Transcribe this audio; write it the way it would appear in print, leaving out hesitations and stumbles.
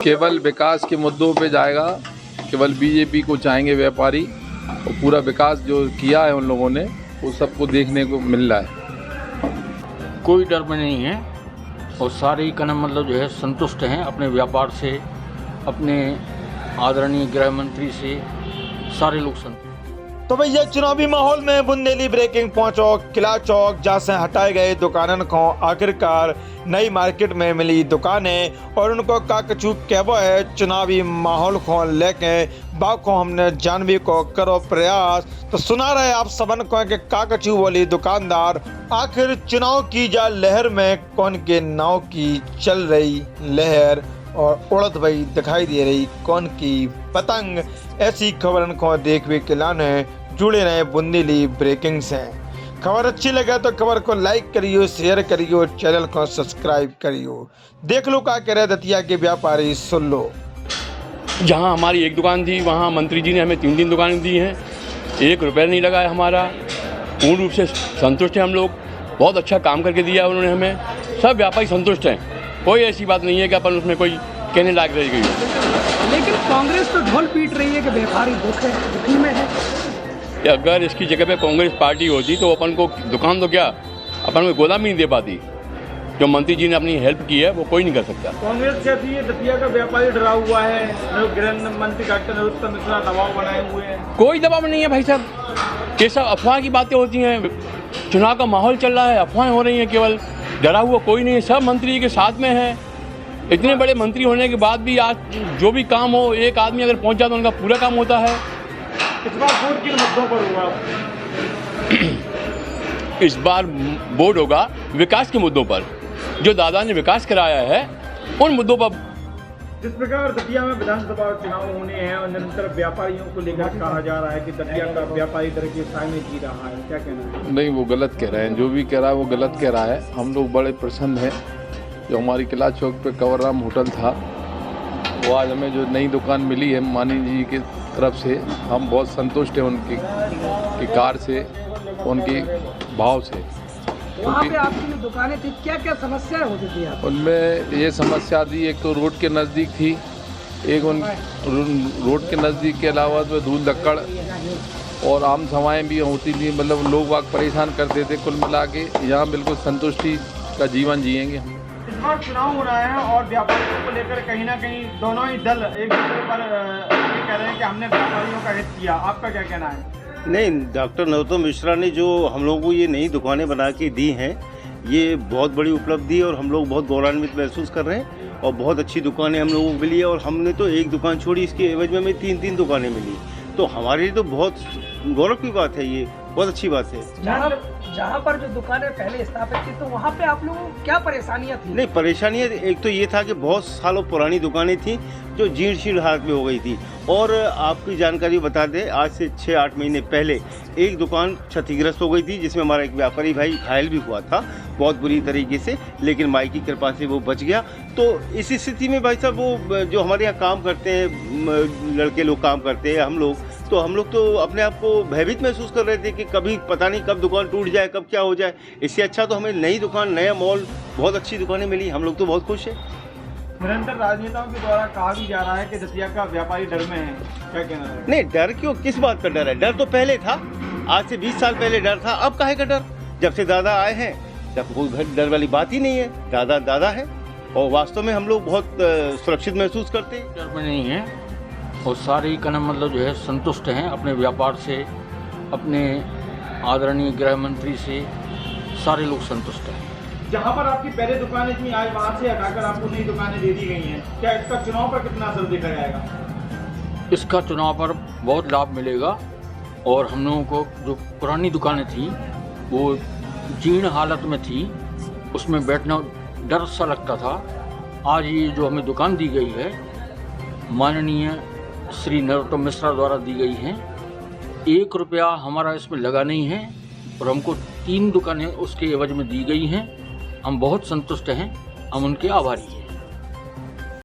केवल विकास के मुद्दों पे जाएगा। केवल बीजेपी को चाहेंगे व्यापारी, और पूरा विकास जो किया है उन लोगों ने वो सबको देखने को मिल रहा है। कोई डर में नहीं है और सारे ही कदम मतलब जो है संतुष्ट हैं अपने व्यापार से, अपने आदरणीय गृह मंत्री से, सारे लोग संतुष्ट। तो भैया चुनावी माहौल में बुंदेली ब्रेकिंग पहुंचो किला चौक, जहाँ से हटाए गए दुकानन को आखिरकार नई मार्केट में मिली दुकानें और उनको का कछु कहबो है चुनावी माहौल को लेके बाको हमने जानवी को करो प्रयास। तो सुना रहे आप सबन को कि का कछु बोली दुकानदार, आखिर चुनाव की जा लहर में कौन के नाव की चल रही लहर और उड़द भई दिखाई दे रही कौन की पतंग। ऐसी खबरन को देखने के लाने जुड़े रहे बुंदेली ब्रेकिंग से। खबर अच्छी लगे तो खबर को लाइक करियो, शेयर करियो, चैनल को सब्सक्राइब करियो। देख लो का कह रहे दतिया के व्यापारी, सुन लो। जहां हमारी एक दुकान थी वहां मंत्री जी ने हमें 3 दुकानें दी हैं, 1 रुपया नहीं लगा है हमारा। पूर्ण रूप से संतुष्ट हैं हम लोग, बहुत अच्छा काम करके दिया उन्होंने हमें। सब व्यापारी संतुष्ट हैं, कोई ऐसी बात नहीं है कि अपन उसमें कोई कहने लायक रह गई। लेकिन कांग्रेस तो ढोल पीट रही है कि व्यापारी दुखी में है। अगर इसकी जगह पे कांग्रेस पार्टी होती तो अपन को दुकान तो क्या, अपन को गोदाम ही नहीं दे पाती। जो मंत्री जी ने अपनी हेल्प की है वो कोई नहीं कर सकता। कांग्रेस कहती है दतिया का व्यापारी डरा हुआ है, गृह मंत्री डॉक्टर नरोत्तम मिश्रा दबाव बनाए हुए हैं। कोई दबाव नहीं है भाई साहब, ये सब अफवाह की बातें होती हैं। चुनाव का माहौल चल रहा है, अफवाहें हो रही हैं केवल। डरा हुआ कोई नहीं है, सब मंत्री के साथ में है। इतने बड़े मंत्री होने के बाद भी आज जो भी काम हो, एक आदमी अगर पहुंचा तो उनका पूरा काम होता है। इस बार वोट किन मुद्दों पर होगा? इस बार वोट होगा विकास के मुद्दों पर, जो दादा ने विकास कराया है उन मुद्दों पर। जिस प्रकार दतिया में विधानसभा चुनाव होने हैं और निरंतर व्यापारियों को लेकर कहा जा रहा है कि दतिया का व्यापारी दर के साय में जी रहा है, क्या कहना है? नहीं, वो गलत कह रहे हैं। जो भी कह रहा है वो गलत कह रहा है। हम लोग बड़े प्रसन्न हैं। जो हमारी किला चौक पे कंवरराम होटल था, वो आज हमें जो नई दुकान मिली है मानी जी की तरफ से, हम बहुत संतुष्ट हैं उनकी कार से, उनकी भाव से। वहाँ पे आपकी जो दुकानें थी क्या क्या समस्याएं होती थी आप? उनमें ये समस्या थी, एक तो रोड के नज़दीक थी, एक उन रोड के नज़दीक के अलावा तो धूल धक्कड़ और आम सभाएँ भी होती थी। मतलब लोग वाग परेशान करते थे। कुल मिला के यहाँ बिल्कुल संतुष्टि का जीवन जिएंगे हम। इस बार चुनाव हो रहा है और व्यापारियों को लेकर कहीं ना कहीं दोनों ही दल एक दूसरे पर कह रहे हैं कि हमने व्यापारियों का हित किया। आपका क्या कहना है? नहीं, डॉक्टर नरोत्तम मिश्रा ने जो हम लोगों को ये नई दुकानें बना के दी हैं, ये बहुत बड़ी उपलब्धि है और हम लोग बहुत गौरवान्वित महसूस कर रहे हैं। और बहुत अच्छी दुकानें हम लोगों को मिली है और हमने तो एक दुकान छोड़ी, इसके एवज में हमें 3 दुकानें मिली। तो हमारे लिए तो बहुत गौरव की बात है, ये बहुत अच्छी बात है। जहाँ पर जो दुकानें पहले स्थापित थी तो वहाँ पे आप लोगों को क्या परेशानियाँ थी? नहीं, परेशानियाँ एक तो ये था कि बहुत सालों पुरानी दुकानें थी जो जीर्ण शीर्ण हालत में हो गई थी। और आपकी जानकारी बता दें, आज से 6-8 महीने पहले एक दुकान क्षतिग्रस्त हो गई थी, जिसमें हमारा एक व्यापारी भाई घायल भी हुआ था बहुत बुरी तरीके से, लेकिन माई की कृपा से वो बच गया। तो इस स्थिति में भाई साहब, वो जो हमारे यहाँ काम करते हैं, लड़के लोग काम करते हैं, हम लोग तो अपने आप को भयभीत महसूस कर रहे थे कि कभी पता नहीं कब दुकान टूट जाए, कब क्या हो जाए। इससे अच्छा तो हमें नई दुकान, नया मॉल, बहुत अच्छी दुकानें मिली। हम लोग तो बहुत खुश हैं। निरंतर राजनेताओं के द्वारा कहा भी जा रहा है कि दतिया का व्यापारी डर में है, क्या कहना है? नहीं, डर क्यों, किस बात का डर है? डर तो पहले था, आज से 20 साल पहले डर था। अब काहे का डर? जब से दादा आए हैं तब कोई डर वाली बात ही नहीं है। दादा है और वास्तव में हम लोग बहुत सुरक्षित महसूस करते हैं। डर में नहीं है और सारे ही कदम मतलब जो है संतुष्ट हैं अपने व्यापार से, अपने आदरणीय गृह मंत्री से, सारे लोग संतुष्ट हैं। जहाँ पर आपकी पहले दुकानें थी, आज वहाँ से हटाकर आपको नई दुकानें दे दी गई हैं, क्या इसका चुनाव पर कितना असर देखा जाएगा? इसका चुनाव पर बहुत लाभ मिलेगा और हम लोगों को जो पुरानी दुकानें थी वो जीर्ण हालत में थी, उसमें बैठना डर सा लगता था। आज ये जो हमें दुकान दी गई है, माननीय श्री नरोत्तम मिश्रा द्वारा दी गई है, 1 रुपया हमारा इसमें लगा नहीं है और हमको 3 दुकानें उसके एवज में दी गई हैं। हम बहुत संतुष्ट हैं, हम उनके आभारी हैं।